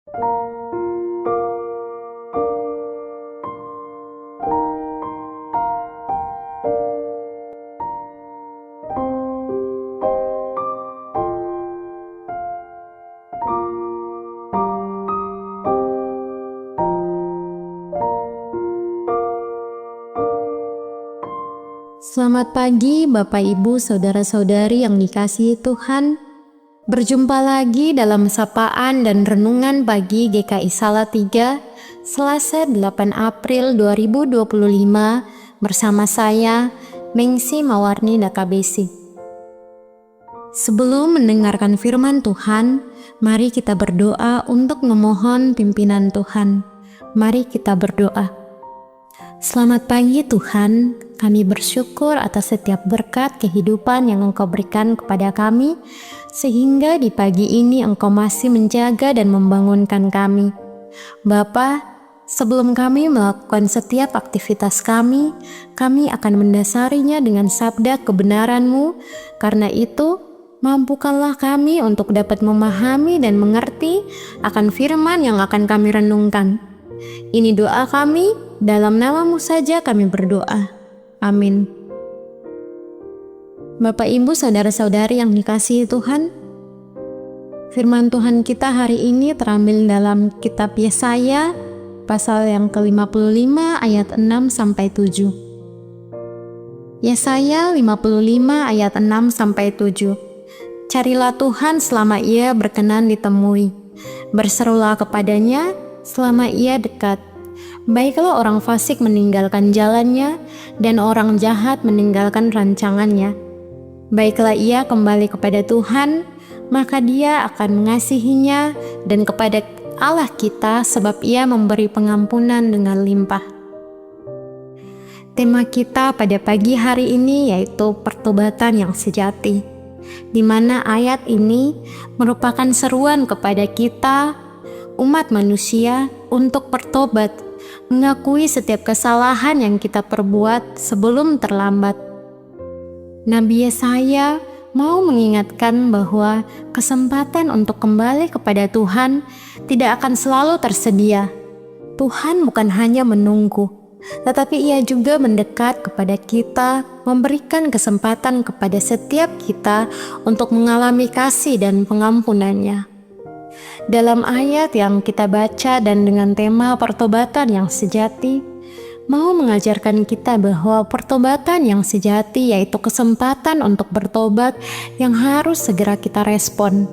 Selamat pagi Bapak Ibu Saudara-saudari yang dikasihi Tuhan. Berjumpa lagi dalam sapaan dan renungan pagi GKI Salatiga Selasa 8 April 2025 bersama saya Mengsi Mawarni Dakabesi. Sebelum mendengarkan firman Tuhan, mari kita berdoa untuk memohon pimpinan Tuhan. Mari kita berdoa. Selamat pagi Tuhan, kami bersyukur atas setiap berkat kehidupan yang Engkau berikan kepada kami, sehingga di pagi ini Engkau masih menjaga dan membangunkan kami. Bapa, sebelum kami melakukan setiap aktivitas kami akan mendasarinya dengan sabda kebenaran-Mu. Karena itu, mampukanlah kami untuk dapat memahami dan mengerti akan firman yang akan kami renungkan. Ini doa kami, dalam nama-Mu saja kami berdoa. Amin. Bapak Ibu Saudara-saudari yang dikasihi Tuhan, firman Tuhan kita hari ini terambil dalam kitab Yesaya pasal yang ke-55 ayat 6-7. Yesaya 55 ayat 6-7. Carilah Tuhan selama Ia berkenan ditemui, berserulah kepadanya selama Ia dekat. Baiklah orang fasik meninggalkan jalannya, dan orang jahat meninggalkan rancangannya. Baiklah ia kembali kepada Tuhan, maka Dia akan mengasihinya, dan kepada Allah kita, sebab Ia memberi pengampunan dengan limpah. Tema kita pada pagi hari ini yaitu pertobatan yang sejati, di mana ayat ini merupakan seruan kepada kita, umat manusia, untuk bertobat, mengakui setiap kesalahan yang kita perbuat sebelum terlambat. Nabi Yesaya mau mengingatkan bahwa kesempatan untuk kembali kepada Tuhan tidak akan selalu tersedia. Tuhan bukan hanya menunggu, tetapi Ia juga mendekat kepada kita, memberikan kesempatan kepada setiap kita untuk mengalami kasih dan pengampunan-Nya. Dalam ayat yang kita baca dan dengan tema pertobatan yang sejati, mau mengajarkan kita bahwa pertobatan yang sejati yaitu kesempatan untuk bertobat yang harus segera kita respon.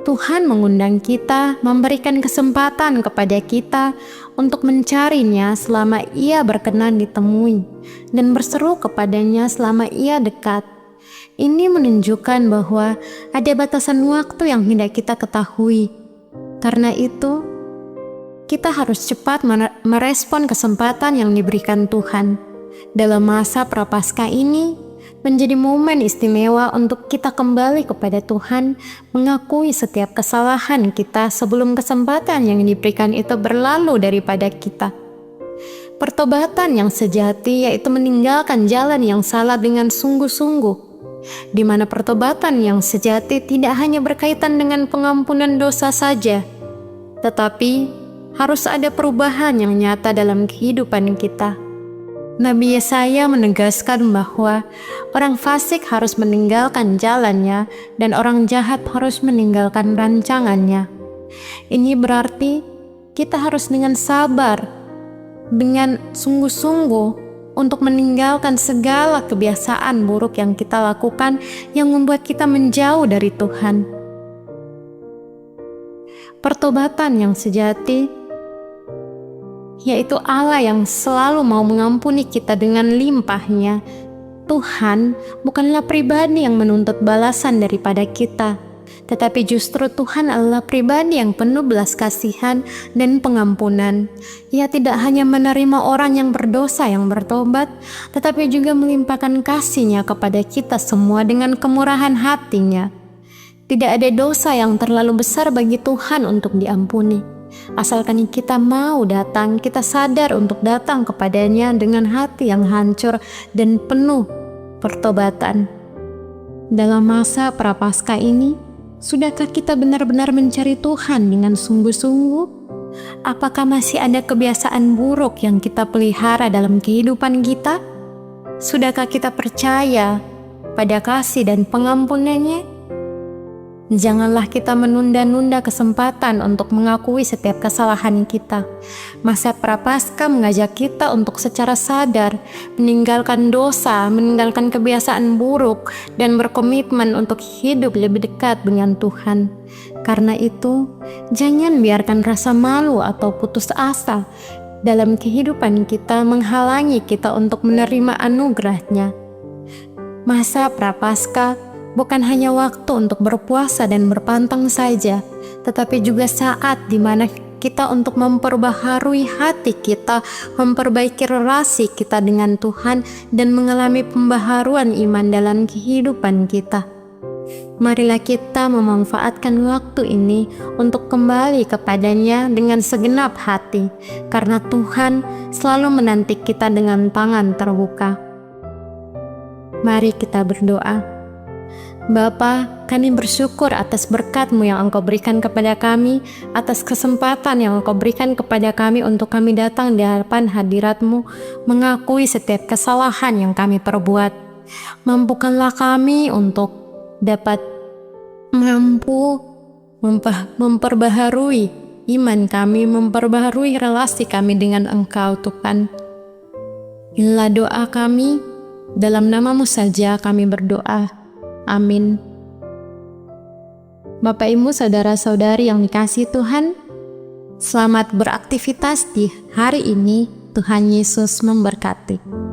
Tuhan mengundang kita, memberikan kesempatan kepada kita untuk mencarinya selama Ia berkenan ditemui, dan berseru kepadanya selama Ia dekat. Ini menunjukkan bahwa ada batasan waktu yang tidak kita ketahui. Karena itu, kita harus cepat merespon kesempatan yang diberikan Tuhan. Dalam masa prapaskah ini, menjadi momen istimewa untuk kita kembali kepada Tuhan, mengakui setiap kesalahan kita sebelum kesempatan yang diberikan itu berlalu daripada kita. Pertobatan yang sejati yaitu meninggalkan jalan yang salah dengan sungguh-sungguh, di mana pertobatan yang sejati tidak hanya berkaitan dengan pengampunan dosa saja, tetapi harus ada perubahan yang nyata dalam kehidupan kita. Nabi Yesaya menegaskan bahwa orang fasik harus meninggalkan jalannya dan orang jahat harus meninggalkan rancangannya. Ini berarti kita harus dengan sabar, dengan sungguh-sungguh untuk meninggalkan segala kebiasaan buruk yang kita lakukan yang membuat kita menjauh dari Tuhan. Pertobatan yang sejati yaitu Allah yang selalu mau mengampuni kita dengan limpahnya. Tuhan bukanlah pribadi yang menuntut balasan daripada kita, tetapi justru Tuhan adalah pribadi yang penuh belas kasihan dan pengampunan. Ia tidak hanya menerima orang yang berdosa yang bertobat, tetapi juga melimpahkan kasih-Nya kepada kita semua dengan kemurahan hati-Nya. Tidak ada dosa yang terlalu besar bagi Tuhan untuk diampuni. Asalkan kita mau datang, kita sadar untuk datang kepadanya dengan hati yang hancur dan penuh pertobatan. Dalam masa prapaskah ini, Sudahkah kita benar-benar mencari Tuhan dengan sungguh-sungguh? Apakah masih ada kebiasaan buruk yang kita pelihara dalam kehidupan kita? Sudahkah kita percaya pada kasih dan pengampunan-Nya? Janganlah kita menunda-nunda kesempatan untuk mengakui setiap kesalahan kita. Masa Prapaskah mengajak kita untuk secara sadar meninggalkan dosa, meninggalkan kebiasaan buruk, dan berkomitmen untuk hidup lebih dekat dengan Tuhan. Karena itu, jangan biarkan rasa malu atau putus asa dalam kehidupan kita menghalangi kita untuk menerima anugerah-Nya. Masa Prapaskah bukan hanya waktu untuk berpuasa dan berpantang saja, tetapi juga saat di mana kita untuk memperbaharui hati kita, memperbaiki relasi kita dengan Tuhan, dan mengalami pembaharuan iman dalam kehidupan kita. Marilah kita memanfaatkan waktu ini untuk kembali kepada-Nya dengan segenap hati, karena Tuhan selalu menanti kita dengan tangan terbuka. Mari kita berdoa. Bapa, kami bersyukur atas berkat-Mu yang Engkau berikan kepada kami, atas kesempatan yang Engkau berikan kepada kami untuk kami datang di hadapan hadirat-Mu, mengakui setiap kesalahan yang kami perbuat. Mampukanlah kami untuk dapat memperbaharui iman kami, memperbaharui relasi kami dengan Engkau, Tuhan. Inilah doa kami, dalam nama-Mu saja kami berdoa. Amin. Bapak, Ibu, saudara-saudari yang dikasihi Tuhan, selamat beraktivitas di hari ini. Tuhan Yesus memberkati.